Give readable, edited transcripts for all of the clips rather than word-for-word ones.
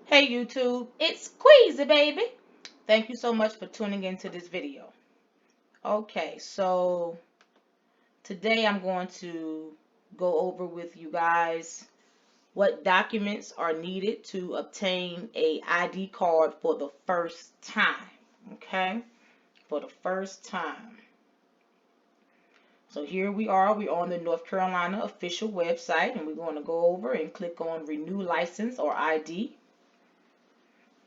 Hey YouTube, it's Queezzy baby. Thank you so much for tuning into this video. Okay, so today I'm going to go over with you guys what documents are needed to obtain a ID card for the first time. Okay, for the first time. So here we are, we're on the North Carolina official website, and we're going to go over and click on Renew License or ID.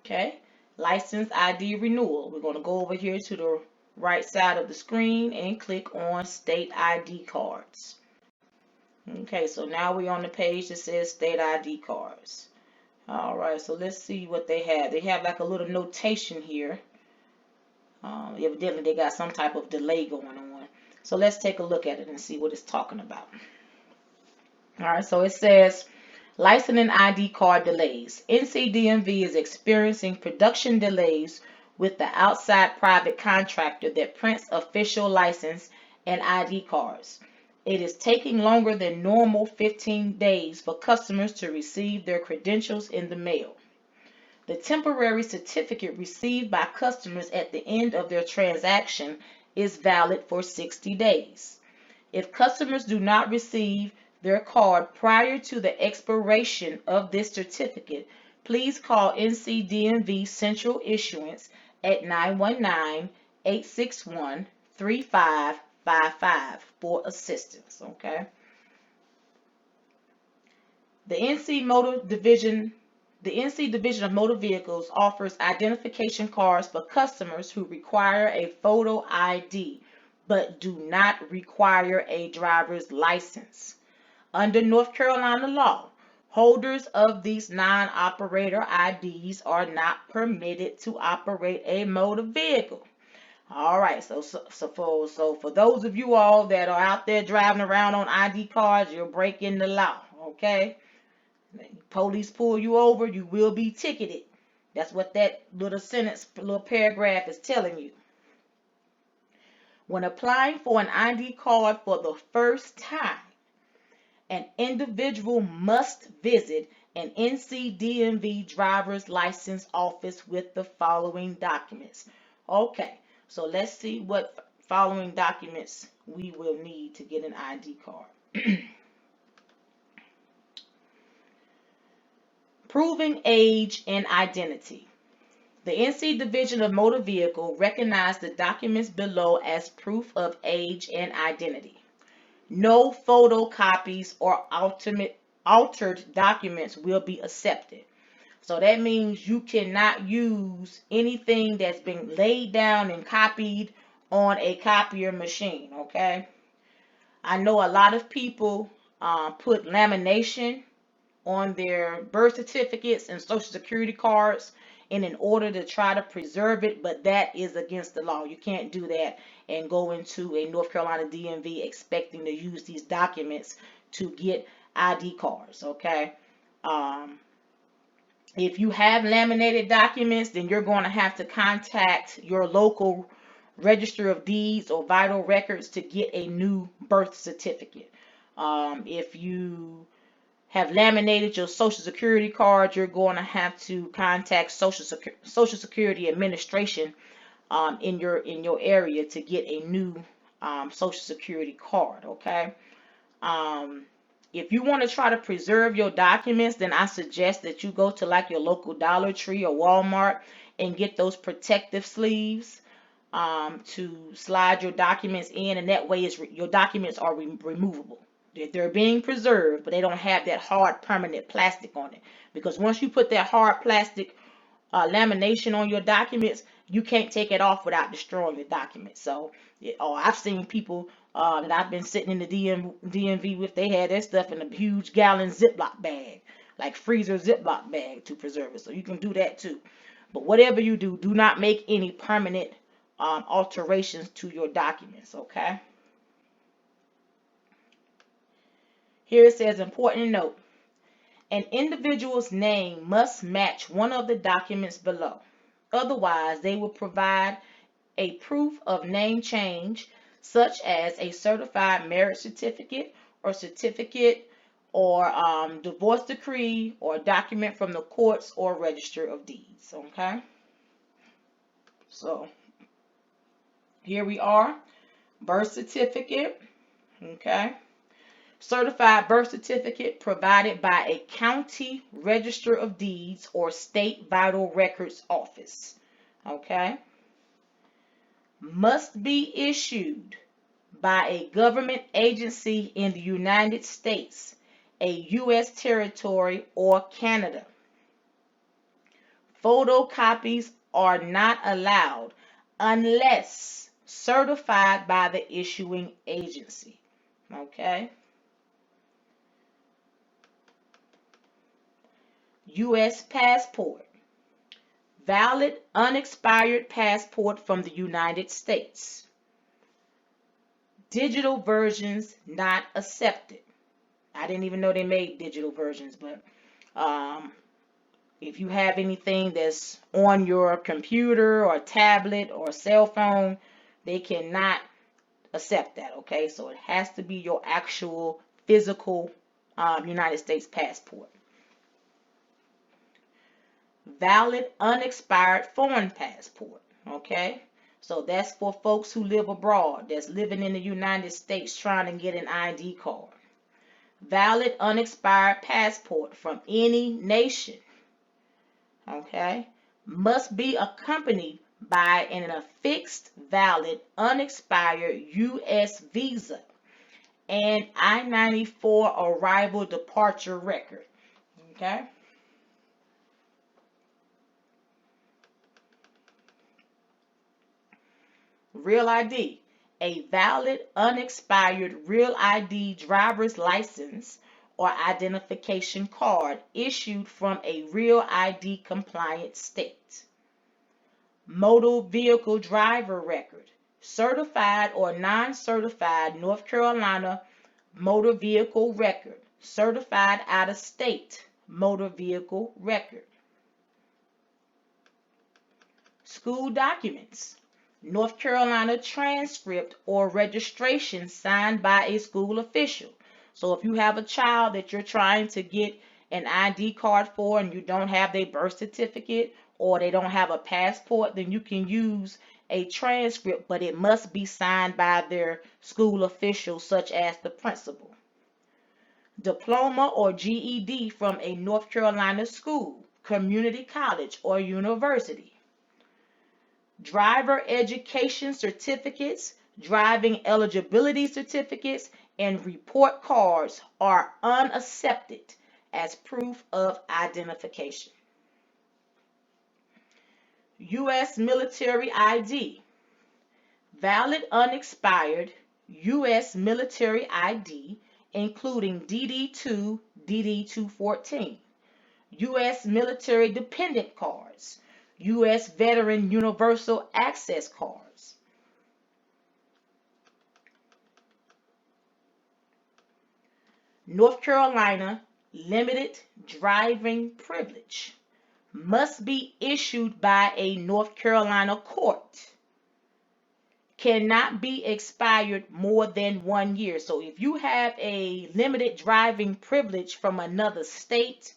Okay, license ID renewal. We're going to go over here to the right side of the screen and click on state ID cards. Okay, so now we're on the page that says state ID cards. All right, so let's see what they have. They have like a little notation here. Evidently, they got some type of delay going on. So let's take a look at it and see what it's talking about. All right, so it says license and ID card delays. NCDMV is experiencing production delays with the outside private contractor that prints official license and ID cards. It is taking longer than normal 15 days for customers to receive their credentials in the mail. The temporary certificate received by customers at the end of their transaction is valid for 60 days. If customers do not receive their card prior to the expiration of this certificate, please call NCDMV Central Issuance at 919-861-3555 for assistance. Okay. The NC Division of Motor Vehicles offers identification cards for customers who require a photo ID but do not require a driver's license. Under North Carolina law, holders of these non-operator IDs are not permitted to operate a motor vehicle. All right, so for those of you all that are out there driving around on ID cards, you're breaking the law, okay? Police pull you over, you will be ticketed. That's what that little sentence, little paragraph is telling you. When applying for an ID card for the first time, an individual must visit an NCDMV driver's license office with the following documents. Okay, so let's see what following documents we will need to get an ID card. Proving age and identity. The NC Division of Motor Vehicle recognized the documents below as proof of age and identity. No photocopies or altered documents will be accepted. So that means you cannot use anything that's been laid down and copied on a copier machine, okay? I know a lot of people put lamination on their birth certificates and social security cards and in order to try to preserve it, but that is against the law. You can't do that and go into a North Carolina DMV expecting to use these documents to get ID cards, okay? If you have laminated documents, then you're going to have to contact your local register of deeds or vital records to get a new birth certificate. If you have laminated your social security card, you're going to have to contact Social Security Administration in your area to get a new social security card. Okay. If you want to try to preserve your documents, then I suggest that you go to like your local Dollar Tree or Walmart and get those protective sleeves to slide your documents in, and that way your documents are removable. They're being preserved, but they don't have that hard permanent plastic on it. Because once you put that hard plastic lamination on your documents, you can't take it off without destroying the document. So, I've seen people that I've been sitting in the DMV with, they had their stuff in a huge gallon Ziploc bag, like freezer Ziploc bag to preserve it. So you can do that too. But whatever you do, do not make any permanent alterations to your documents, okay? Here it says, important note, an individual's name must match one of the documents below. Otherwise, they will provide a proof of name change, such as a certified marriage certificate or certificate or divorce decree or document from the courts or register of deeds. Okay, so here we are. Birth certificate. Okay, certified birth certificate provided by a county register of deeds or state vital records office. Okay, must be issued by a government agency in the United States, a U.S. territory, or Canada. Photocopies are not allowed unless certified by the issuing agency. Okay. U.S. passport. Valid unexpired passport from the United States. Digital versions not accepted. I didn't even know they made digital versions, but if you have anything that's on your computer or tablet or cell phone, they cannot accept that. Okay, so it has to be your actual physical United States passport. Valid unexpired foreign passport. Okay, so that's for folks who live abroad, that's living in the United States trying to get an ID card. Valid unexpired passport from any nation. Okay, must be accompanied by an affixed valid unexpired U.S. visa and I-94 arrival departure record. Okay, real ID. A valid unexpired real ID driver's license or identification card issued from a real ID compliant state. Motor vehicle driver record. Certified or non-certified North Carolina motor vehicle record. Certified out of state motor vehicle record. School documents. North Carolina transcript or registration signed by a school official. So if you have a child that you're trying to get an ID card for and you don't have their birth certificate or they don't have a passport, then you can use a transcript, but it must be signed by their school official, such as the principal. Diploma or GED from a North Carolina school, community college, or university. Driver education certificates, driving eligibility certificates, and report cards are unaccepted as proof of identification. U.S. military ID. Valid unexpired U.S. military ID, including DD2, DD214. U.S. military dependent cards. U.S. Veteran Universal Access cards. North Carolina limited driving privilege. Must be issued by a North Carolina court. Cannot be expired more than 1 year. So if you have a limited driving privilege from another state,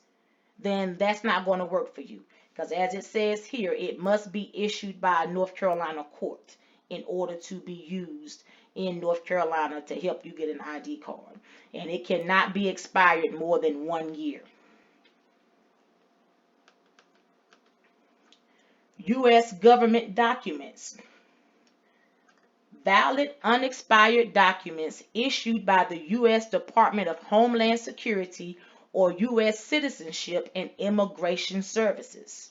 then that's not going to work for you. Because as it says here, it must be issued by a North Carolina court in order to be used in North Carolina to help you get an ID card. And it cannot be expired more than 1 year. U.S. government documents. Valid unexpired documents issued by the U.S. Department of Homeland Security or U.S. Citizenship and Immigration Services.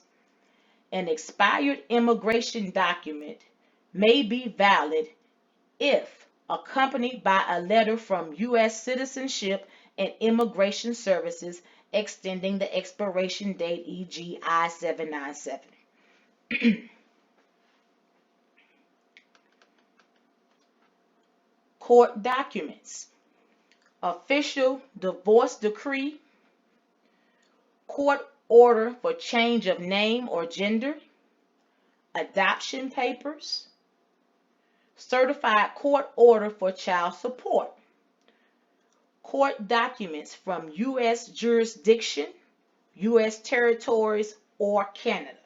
An expired immigration document may be valid if accompanied by a letter from U.S. Citizenship and Immigration Services extending the expiration date, e.g. I-797. Court documents. Official divorce decree, court order for change of name or gender, adoption papers, certified court order for child support, court documents from U.S. jurisdiction, U.S. territories, or Canada.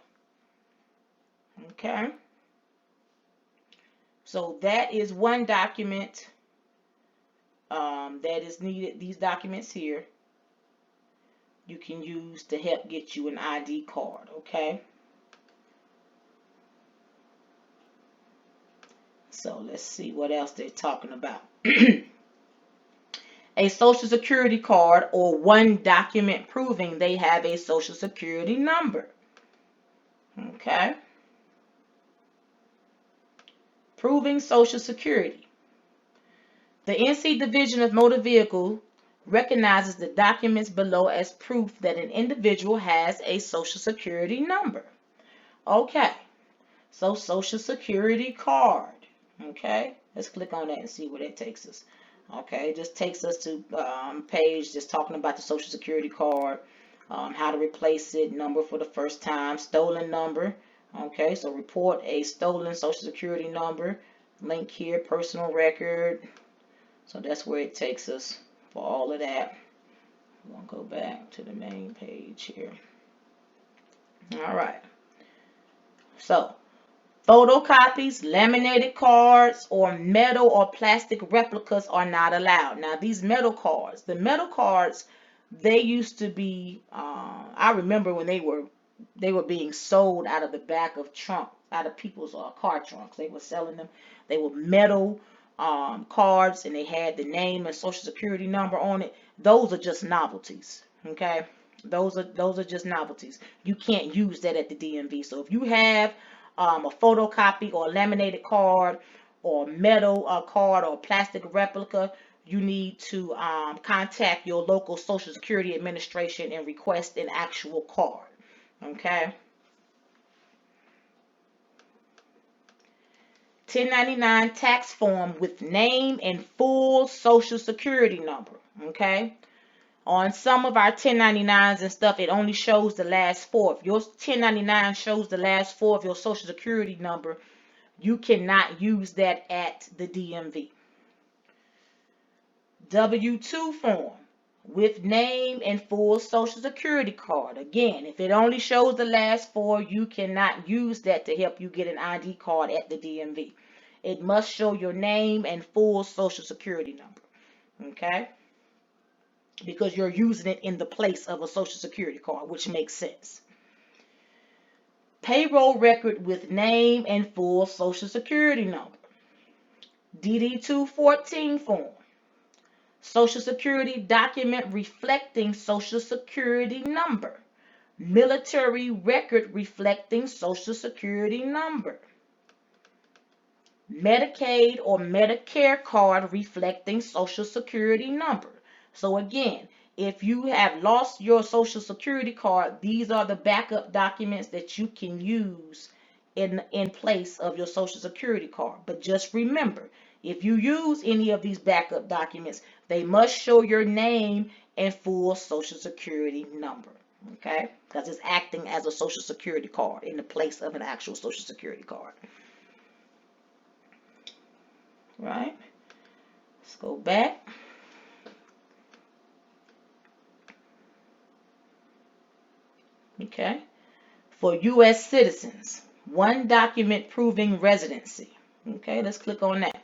Okay. So that is one document that is needed. These documents here you can use to help get you an ID card. Okay. So let's see what else they're talking about. A social security card, or one document proving they have a social security number. Okay. Proving social security. The NC Division of Motor Vehicle recognizes the documents below as proof that an individual has a social security number. Okay. So social security card. Okay. Let's click on that and see where that takes us. Okay, it just takes us to page just talking about the social security card, how to replace it, number for the first time, stolen number. Okay, so report a stolen social security number. Link here, personal record. So that's where it takes us for all of that. We'll go back to the main page here. All right. So photocopies, laminated cards, or metal or plastic replicas are not allowed. Now, these metal cards, the metal cards, they used to be, I remember when they were being sold out of the back of trunk, out of people's car trunks. They were selling them. They were metal cards, and they had the name and social security number on it. Those are just novelties. Okay, those are just novelties. You can't use that at the DMV. So if you have a photocopy or a laminated card or metal card or plastic replica, you need to contact your local Social Security Administration and request an actual card. Okay. 1099 tax form with name and full Social Security number. Okay. On some of our 1099s and stuff, it only shows the last four. If your 1099 shows the last four of your Social Security number, you cannot use that at the DMV. W-2 form with name and full Social Security card. Again, if it only shows the last four, you cannot use that to help you get an ID card at the DMV. It must show your name and full Social Security number. Okay? Because you're using it in the place of a Social Security card, which makes sense. Payroll record with name and full Social Security number. DD-214 form. Social Security document reflecting Social Security number. Military record reflecting Social Security number. Medicaid or Medicare card reflecting Social Security number. So again, if you have lost your Social Security card, these are the backup documents that you can use in place of your Social Security card. But just remember, if you use any of these backup documents, they must show your name and full Social Security number. Okay? Because it's acting as a Social Security card in the place of an actual Social Security card. Right? Let's go back. Okay. For U.S. citizens, one document proving residency. Okay, let's click on that.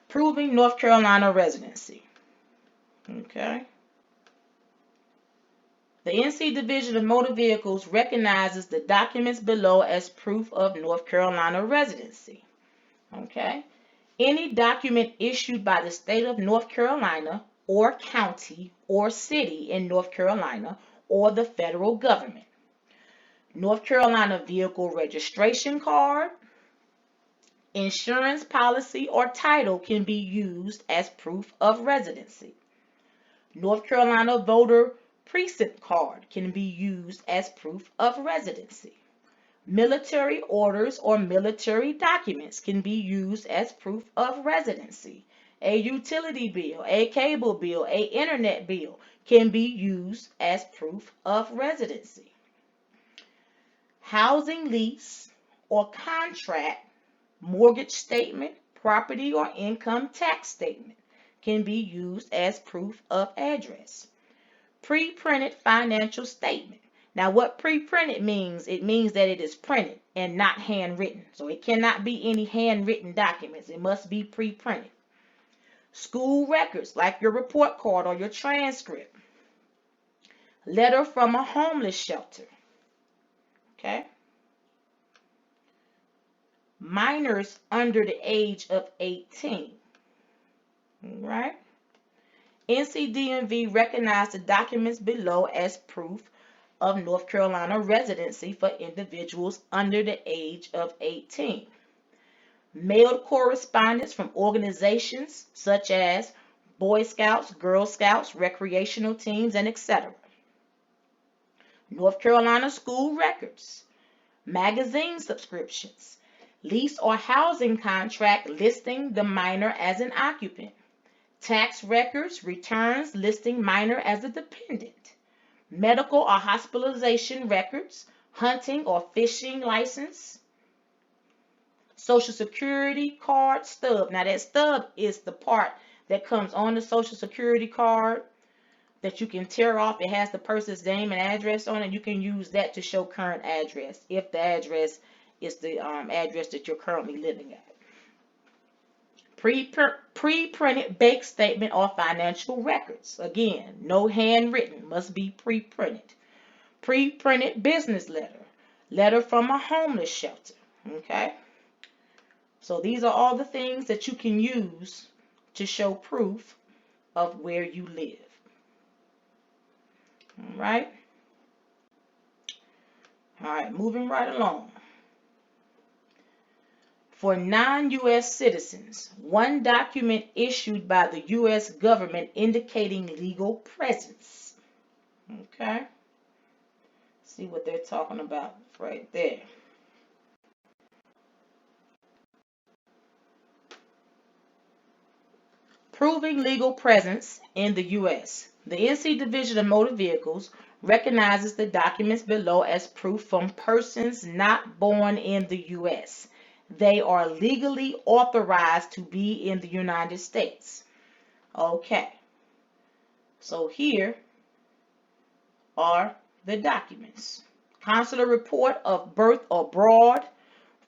Proving North Carolina residency. Okay. The NC Division of Motor Vehicles recognizes the documents below as proof of North Carolina residency. Okay. Any document issued by the state of North Carolina or county or city in North Carolina or the federal government. North Carolina vehicle registration card, insurance policy or title can be used as proof of residency. North Carolina voter precinct card can be used as proof of residency. Military orders or military documents can be used as proof of residency. A utility bill, a cable bill, an internet bill can be used as proof of residency. Housing lease or contract, mortgage statement, property or income tax statement can be used as proof of address. Pre-printed financial statement. Now, what pre-printed means, it means that it is printed and not handwritten. So it cannot be any handwritten documents. It must be pre-printed. School records, like your report card or your transcript. Letter from a homeless shelter. Okay. Minors under the age of 18. All right. NCDMV recognized the documents below as proof of North Carolina residency for individuals under the age of 18. Mailed correspondence from organizations such as Boy Scouts, Girl Scouts, recreational teams, and etc. North Carolina school records. Magazine subscriptions. Lease or housing contract listing the minor as an occupant. Tax records, returns listing minor as a dependent. Medical or hospitalization records, hunting or fishing license. Social Security card stub. Now that stub is the part that comes on the Social Security card that you can tear off. It has the person's name and address on it. You can use that to show current address if the address is the address that you're currently living at. Pre-printed bank statement or financial records. Again, no handwritten, must be pre-printed. Pre-printed business letter. Letter from a homeless shelter. Okay. So these are all the things that you can use to show proof of where you live. All right. All right, moving right along. For non-U.S. citizens, one document issued by the U.S. government indicating legal presence. Okay. See what they're talking about right there. Proving legal presence in the U.S. The NC Division of Motor Vehicles recognizes the documents below as proof from persons not born in the U.S. They are legally authorized to be in the United States. Okay. So here are the documents. Consular report of birth abroad,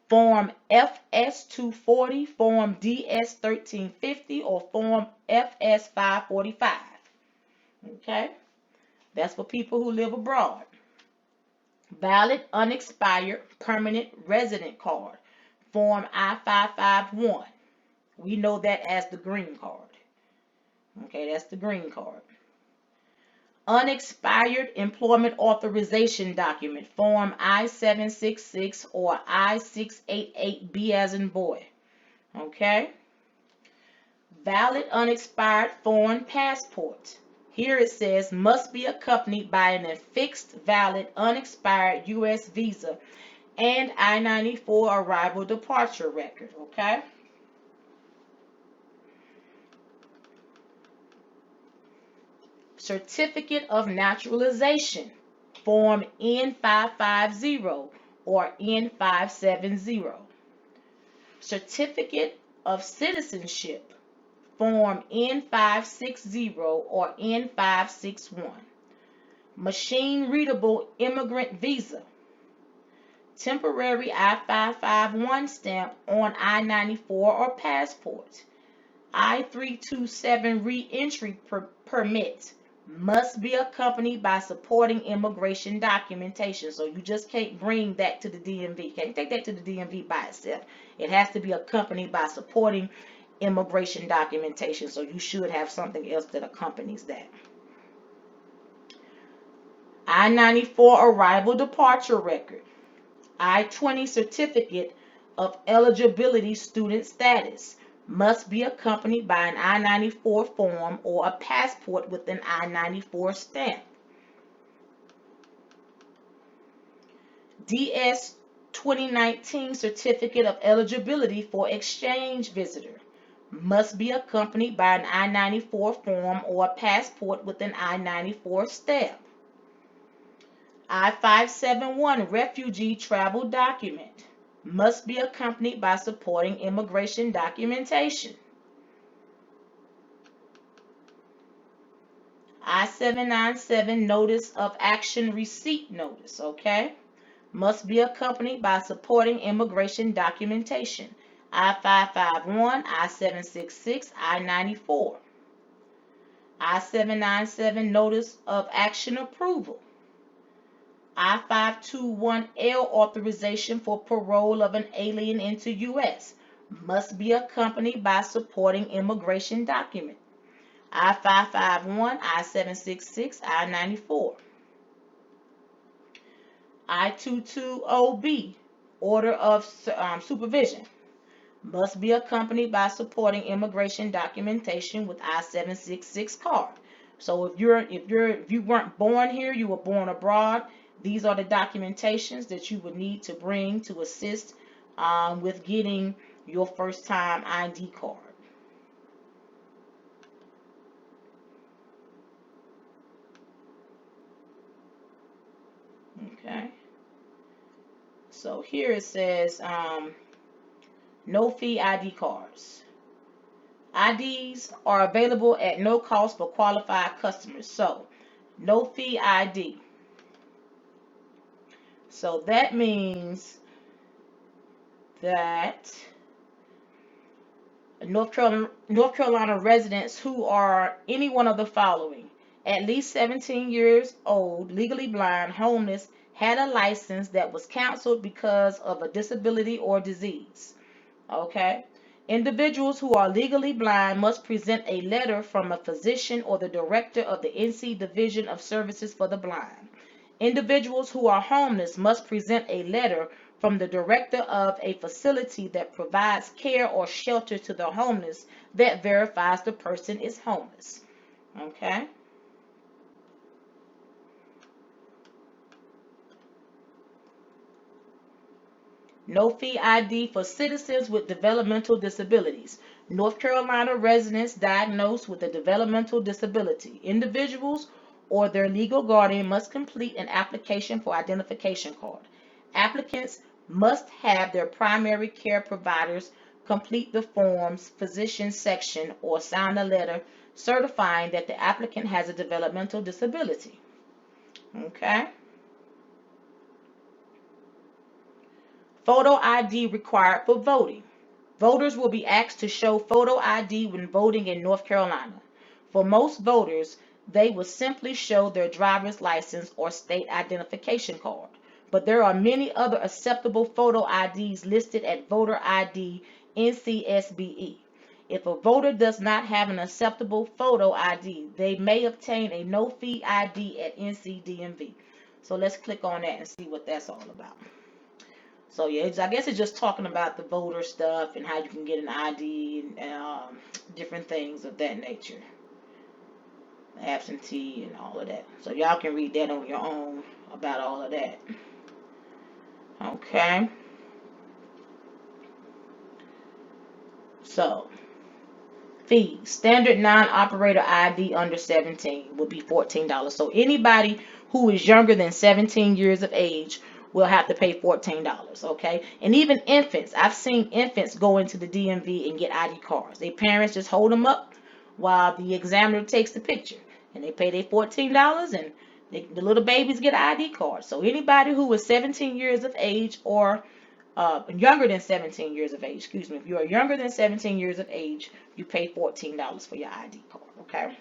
Form FS-240, Form DS-1350, or Form FS-545. Okay? That's for people who live abroad. Valid, unexpired, permanent resident card, Form I-551. We know that as the green card. Okay, that's the green card. Unexpired employment authorization document, Form I-766 or I-688B as in boy. Okay. Valid unexpired foreign passport. Here it says must be accompanied by an affixed valid unexpired U.S. visa and I-94 arrival departure record. Okay. Certificate of Naturalization, Form N550 or N570. Certificate of Citizenship, Form N560 or N561. Machine Readable Immigrant Visa. Temporary I-551 stamp on I-94 or passport. I-327 re-entry permit must be accompanied by supporting immigration documentation. So you just can't bring that to the DMV. Can't take that to the DMV by itself. It has to be accompanied by supporting immigration documentation. So you should have something else that accompanies that. I-94 arrival departure record. I-20 certificate of eligibility student status must be accompanied by an I-94 form or a passport with an I-94 stamp. DS 2019 certificate of eligibility for exchange visitor must be accompanied by an I-94 form or a passport with an I-94 stamp. I-571 refugee travel document must be accompanied by supporting immigration documentation. I-797 notice of action receipt notice, okay? Must be accompanied by supporting immigration documentation. I-551, I-766, I-94. I-797 notice of action approval. I-521L authorization for parole of an alien into U.S. must be accompanied by supporting immigration document. I-551, I-766, I-94. I-220B order of supervision must be accompanied by supporting immigration documentation with I-766 card. So if you weren't born here, you were born abroad, these are the documentations that you would need to bring to assist with getting your first time ID card. Okay. So here it says no fee ID cards. IDs are available at no cost for qualified customers. So no fee ID. So that means that North Carolina residents who are any one of the following: at least 17 years old, legally blind, homeless, had a license that was canceled because of a disability or disease. Okay. Individuals who are legally blind must present a letter from a physician or the director of the NC Division of Services for the Blind. Individuals who are homeless must present a letter from the director of a facility that provides care or shelter to the homeless that verifies the person is homeless. Okay. No fee ID for citizens with developmental disabilities. North Carolina residents diagnosed with a developmental disability. Individuals or their legal guardian must complete an application for identification card. Applicants must have their primary care providers complete the form's physician section or sign a letter certifying that the applicant has a developmental disability. Okay. Photo ID required for voting. Voters will be asked to show photo ID when voting in North Carolina. For most voters, they will simply show their driver's license or state identification card. But there are many other acceptable photo IDs listed at Voter ID NCSBE. If a voter does not have an acceptable photo ID, they may obtain a no-fee ID at NCDMV. So let's click on that and see what that's all about. So yeah, I guess it's just talking about the voter stuff and how you can get an ID and different things of that nature, absentee and all of that. So y'all can read that on your own about all of that. Okay. So fees. Standard non-operator ID under 17 will be $14. So anybody who is younger than 17 years of age will have to pay $14. Okay. And even infants. I've seen infants go into the DMV and get ID cards. Their parents just hold them up while the examiner takes the picture. And they pay their $14 and the little babies get an ID card. So anybody who is 17 years of age or younger than 17 years of age, excuse me, if you are younger than 17 years of age, you pay $14 for your ID card, okay?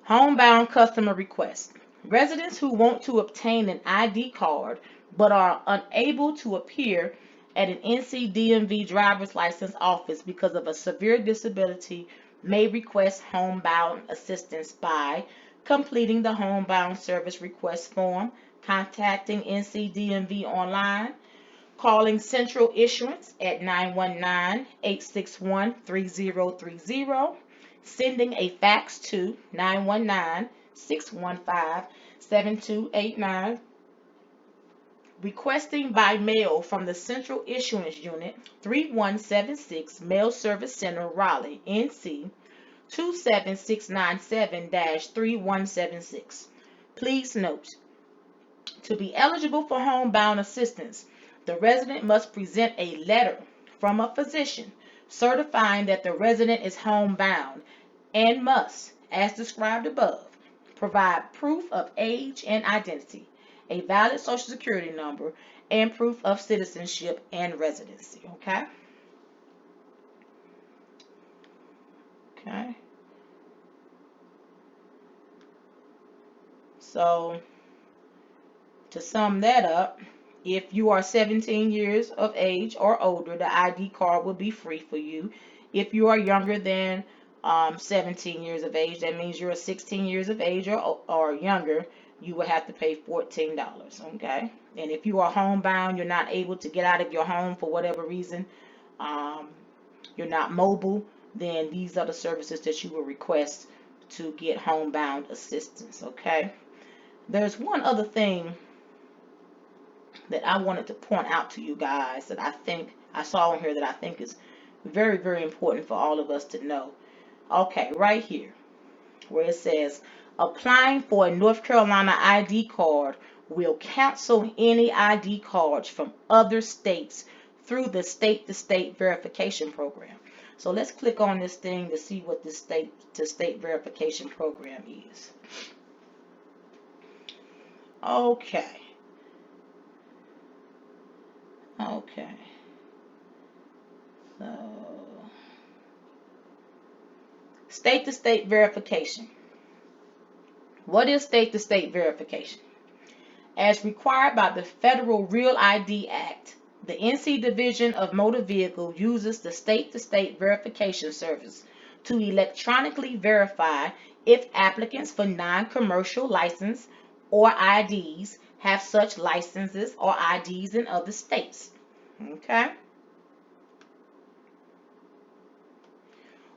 Homebound customer request. Residents who want to obtain an ID card but are unable to appear at an NCDMV driver's license office because of a severe disability may request homebound assistance by completing the homebound service request form, contacting NCDMV online, calling Central Issuance at 919-861-3030, sending a fax to 919-615-7289, requesting by mail from the Central Issuance Unit, 3176 Mail Service Center, Raleigh, NC 27697-3176. Please note, To be eligible for homebound assistance, the resident must present a letter from a physician certifying that the resident is homebound and must, as described above, provide proof of age and identity, a valid social security number, and proof of citizenship and residency. Okay? Okay. So, to sum that up, if you are 17 years of age or older, the ID card will be free for you. If you are younger than 17 years of age, that means you're 16 years of age or younger, you will have to pay $14. Okay? And if you are homebound, you're not able to get out of your home for whatever reason, um, you're not mobile, then these are the services that you will request to get homebound assistance. Okay? There's one other thing that I wanted to point out to you guys that I think I saw on here that I think is very, very important for all of us to know. Okay, right here where it says applying for a North Carolina ID card will cancel any ID cards from other states through the state-to-state verification program. So let's click on this thing to see what this state-to-state verification program is. Okay. Okay. So, state-to-state verification. What is state-to-state verification? As required by the Federal Real ID Act, the NC Division of Motor Vehicle uses the state-to-state verification service to electronically verify if applicants for non-commercial license or IDs have such licenses or IDs in other states. Okay?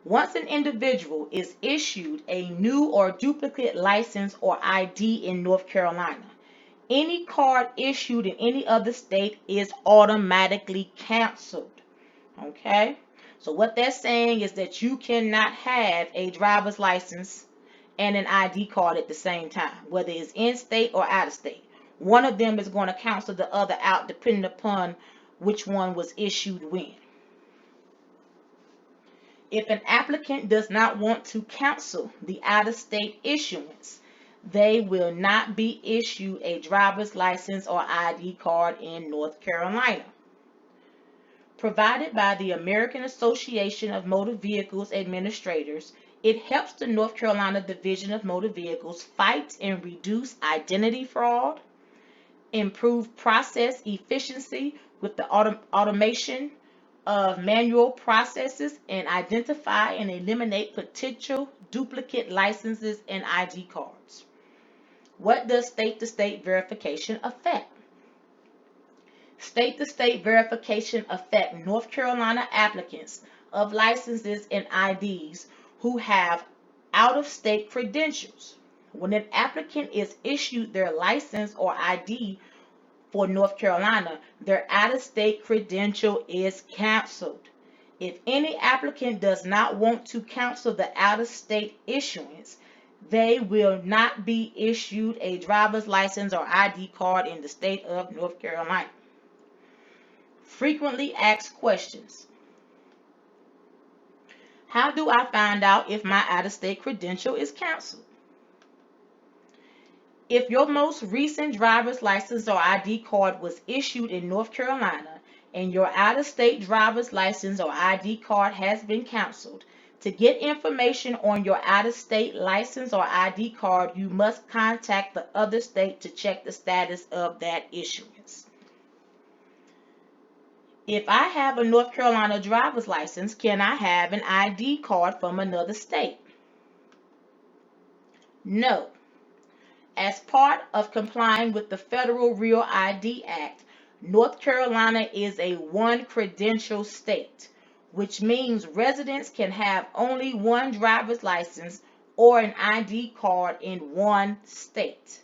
Once an individual is issued a new or duplicate license or ID in North Carolina, any card issued in any other state is automatically canceled. Okay? So what that's saying is that you cannot have a driver's license and an ID card at the same time, whether it's in state or out of state. One of them is going to cancel the other out depending upon which one was issued when. If an applicant does not want to cancel the out-of-state issuance, they will not be issued a driver's license or ID card in North Carolina. Provided by the American Association of Motor Vehicles Administrators, it helps the North Carolina Division of Motor Vehicles fight and reduce identity fraud, improve process efficiency with the automation of manual processes, and identify and eliminate potential duplicate licenses and ID cards. What does state-to-state verification affect? State-to-state verification affect North Carolina applicants of licenses and IDs who have out-of-state credentials. When an applicant is issued their license or ID for North Carolina, their out-of-state credential is canceled. If any applicant does not want to cancel the out-of-state issuance, they will not be issued a driver's license or ID card in the state of North Carolina. Frequently asked questions. How do I find out if my out-of-state credential is canceled? If your most recent driver's license or ID card was issued in North Carolina and your out-of-state driver's license or ID card has been canceled, to get information on your out-of-state license or ID card, you must contact the other state to check the status of that issuance. If I have a North Carolina driver's license, can I have an ID card from another state? No. As part of complying with the Federal Real ID Act, North Carolina is a one-credential state, which means residents can have only one driver's license or an ID card in one state.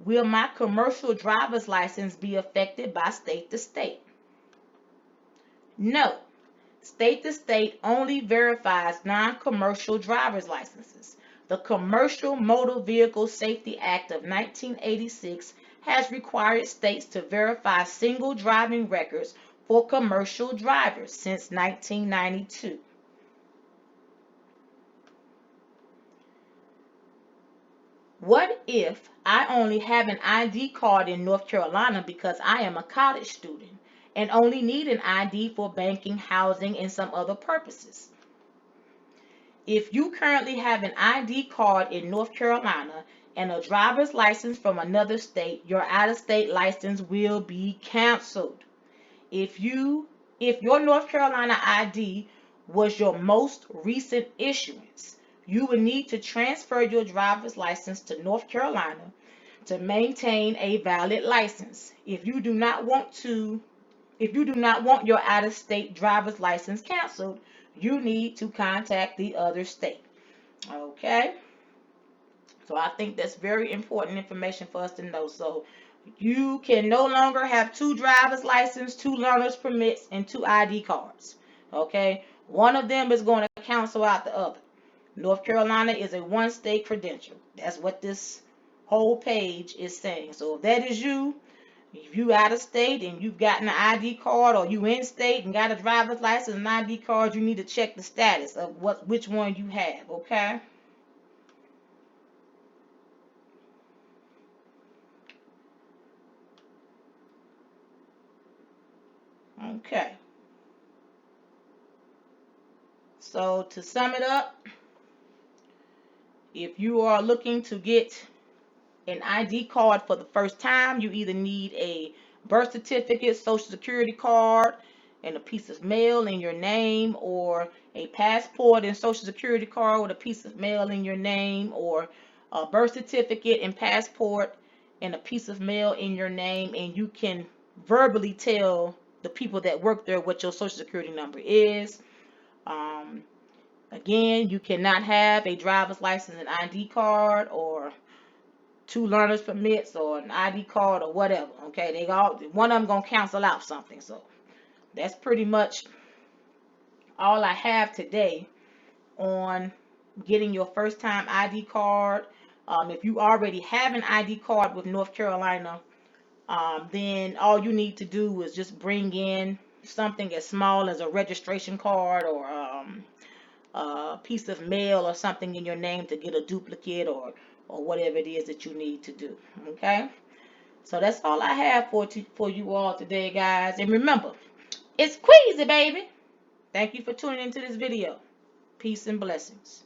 Will my commercial driver's license be affected by state to state? No. State to state only verifies non-commercial driver's licenses. The Commercial Motor Vehicle Safety Act of 1986 has required states to verify single driving records for commercial drivers since 1992. What if I only have an ID card in North Carolina because I am a college student and only need an ID for banking, housing, and some other purposes? If you currently have an ID card in North Carolina and a driver's license from another state, your out-of-state license will be canceled. If your North Carolina ID was your most recent issuance, you will need to transfer your driver's license to North Carolina to maintain a valid license. If you do not want your out-of-state driver's license canceled, you need to contact the other state. Okay? So I think that's very important information for us to know. So you can no longer have two driver's licenses, two learner's permits, and two ID cards. Okay? One of them is going to cancel out the other. North Carolina is a one-state credential. That's what this whole page is saying. So if that is you, if you out of state and you've gotten an ID card, or you in state and got a driver's license and an ID card, you need to check the status of which one you have, okay? Okay. So to sum it up, if you are looking to get an ID card for the first time, you either need a birth certificate, social security card, and a piece of mail in your name, or a passport and social security card with a piece of mail in your name, or a birth certificate and passport and a piece of mail in your name, and you can verbally tell the people that work there what your social security number is. Um, Again, you cannot have a driver's license and ID card, or two learner's permits, or an ID card, or whatever. Okay, one of them gonna cancel out something. So that's pretty much all I have today on getting your first time ID card. If you already have an ID card with North Carolina, then all you need to do is just bring in something as small as a registration card, or a piece of mail or something in your name to get a duplicate, or whatever it is that you need to do. Okay, so that's all I have for you all today, guys. And remember, it's Queezzy, baby. Thank you for tuning into this video. Peace and blessings.